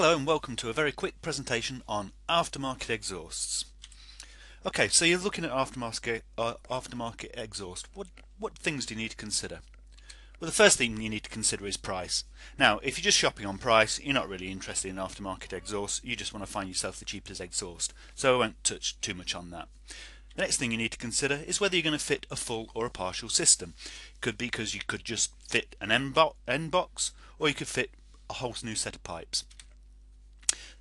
Hello and welcome to a very quick presentation on aftermarket exhausts. Okay, so you're looking at aftermarket exhaust. What things do you need to consider? Well, the first thing you need to consider is price. Now, if you're just shopping on price, you're not really interested in aftermarket exhaust. You just want to find yourself the cheapest exhaust. So I won't touch too much on that. The next thing you need to consider is whether you're going to fit a full or a partial system. It could be because you could just fit an end box, or you could fit a whole new set of pipes.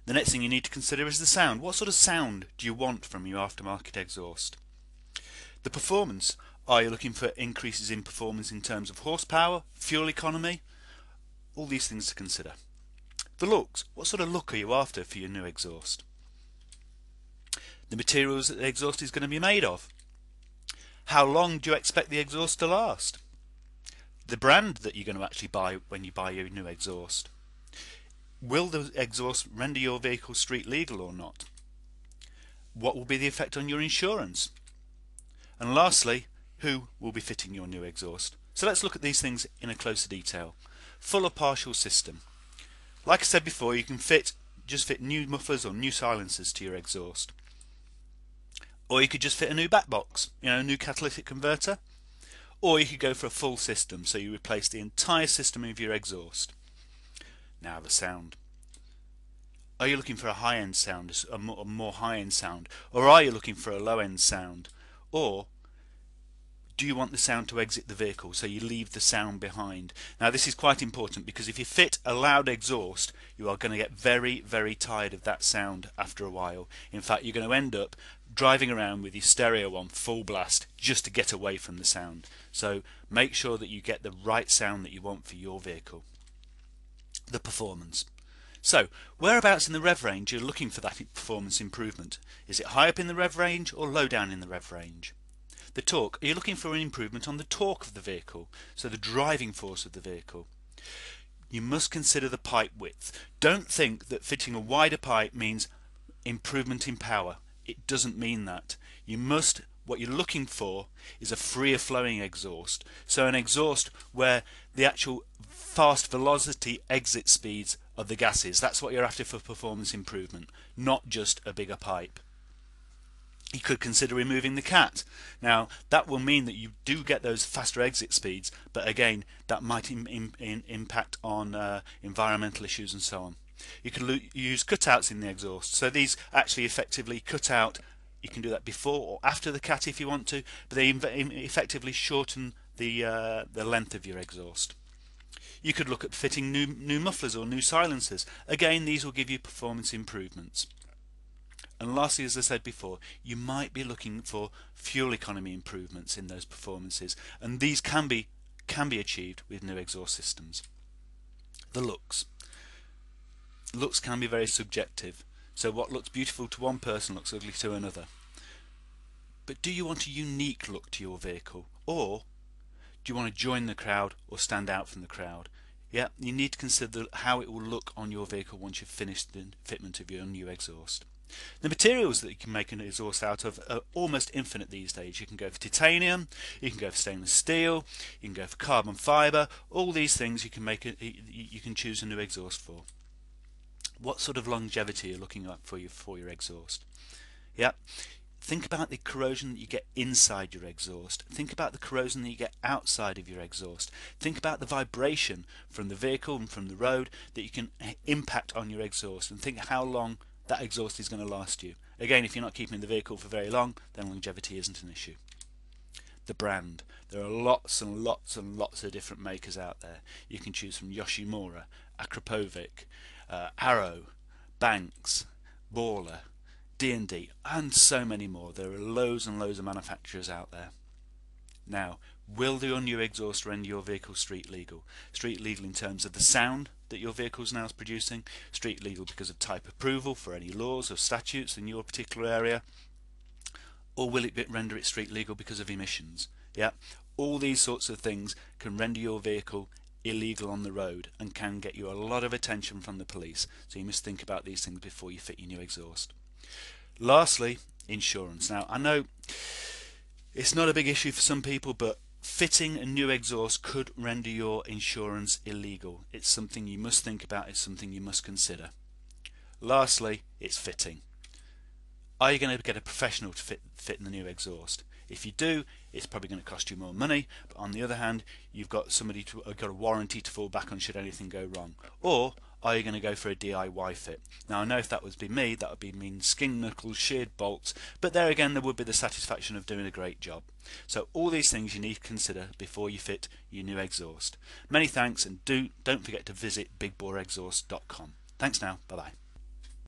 The next thing you need to consider is the sound. What sort of sound do you want from your aftermarket exhaust? The performance. Are you looking for increases in performance in terms of horsepower, fuel economy? All these things to consider. The looks. What sort of look are you after for your new exhaust? The materials that the exhaust is going to be made of. How long do you expect the exhaust to last? The brand that you're going to actually buy when you buy your new exhaust. Will the exhaust render your vehicle street legal or not? What will be the effect on your insurance? And lastly, who will be fitting your new exhaust? So let's look at these things in a closer detail. Full or partial system. Like I said before, you can just fit new mufflers or new silencers to your exhaust. Or you could just fit a new back box, a new catalytic converter. Or you could go for a full system, so you replace the entire system of your exhaust. Now the sound. Are you looking for a high-end sound, a more high-end sound, or are you looking for a low-end sound? Or do you want the sound to exit the vehicle, so you leave the sound behind? Now this is quite important, because if you fit a loud exhaust, you are going to get very, very tired of that sound after a while. In fact, you're going to end up driving around with your stereo on full blast just to get away from the sound. So make sure that you get the right sound that you want for your vehicle. The performance. So whereabouts in the rev range you're looking for that performance improvement? Is it high up in the rev range or low down in the rev range? The torque. Are you looking for an improvement on the torque of the vehicle, so the driving force of the vehicle? You must consider the pipe width. Don't think that fitting a wider pipe means improvement in power. It doesn't mean that. What you're looking for is a freer flowing exhaust, so an exhaust where the actual fast velocity exit speeds of the gases. That's what you're after for performance improvement, not just a bigger pipe. You could consider removing the cat. Now that will mean that you do get those faster exit speeds, but again that might impact on environmental issues and so on. You can use cutouts in the exhaust, so these actually effectively cut out. You can do that before or after the cat if you want to, but they effectively shorten the length of your exhaust. You could look at fitting new mufflers or new silencers. Again, these will give you performance improvements. And lastly, as I said before, you might be looking for fuel economy improvements in those performances, and these can be achieved with new exhaust systems. The looks. Looks can be very subjective. So what looks beautiful to one person looks ugly to another. But do you want a unique look to your vehicle, or do you want to join the crowd or stand out from the crowd? Yeah, you need to consider how it will look on your vehicle once you've finished the fitment of your new exhaust. The materials that you can make an exhaust out of are almost infinite these days. You can go for titanium, you can go for stainless steel, you can go for carbon fibre. All these things you can choose a new exhaust for. What sort of longevity are you looking at for your exhaust? Yeah, think about the corrosion that you get inside your exhaust. Think about the corrosion that you get outside of your exhaust. Think about the vibration from the vehicle and from the road that you can impact on your exhaust, and think how long that exhaust is going to last you. Again, if you're not keeping the vehicle for very long, then longevity isn't an issue. The brand. There are lots and lots and lots of different makers out there. You can choose from Yoshimura, Akrapovic, Arrow, Banks, Baller, D&D, and so many more. There are loads and loads of manufacturers out there. Now, will your new exhaust render your vehicle street legal? Street legal in terms of the sound that your vehicle is now producing, street legal because of type approval for any laws or statutes in your particular area, or will it render it street legal because of emissions? Yeah, all these sorts of things can render your vehicle illegal on the road and can get you a lot of attention from the police, so you must think about these things before you fit your new exhaust. Lastly, insurance. Now I know it's not a big issue for some people, but fitting a new exhaust could render your insurance illegal. It's something you must think about, it's something you must consider. Lastly, it's fitting. Are you going to get a professional to fit in the new exhaust? If you do, it's probably going to cost you more money, but on the other hand, you've got somebody got a warranty to fall back on should anything go wrong. Or are you going to go for a DIY fit? Now I know if that was me, that would be mean skin knuckles, sheared bolts, but there again there would be the satisfaction of doing a great job. So all these things you need to consider before you fit your new exhaust. Many thanks, and don't forget to visit bigboreexhaust.com. Thanks now, bye bye.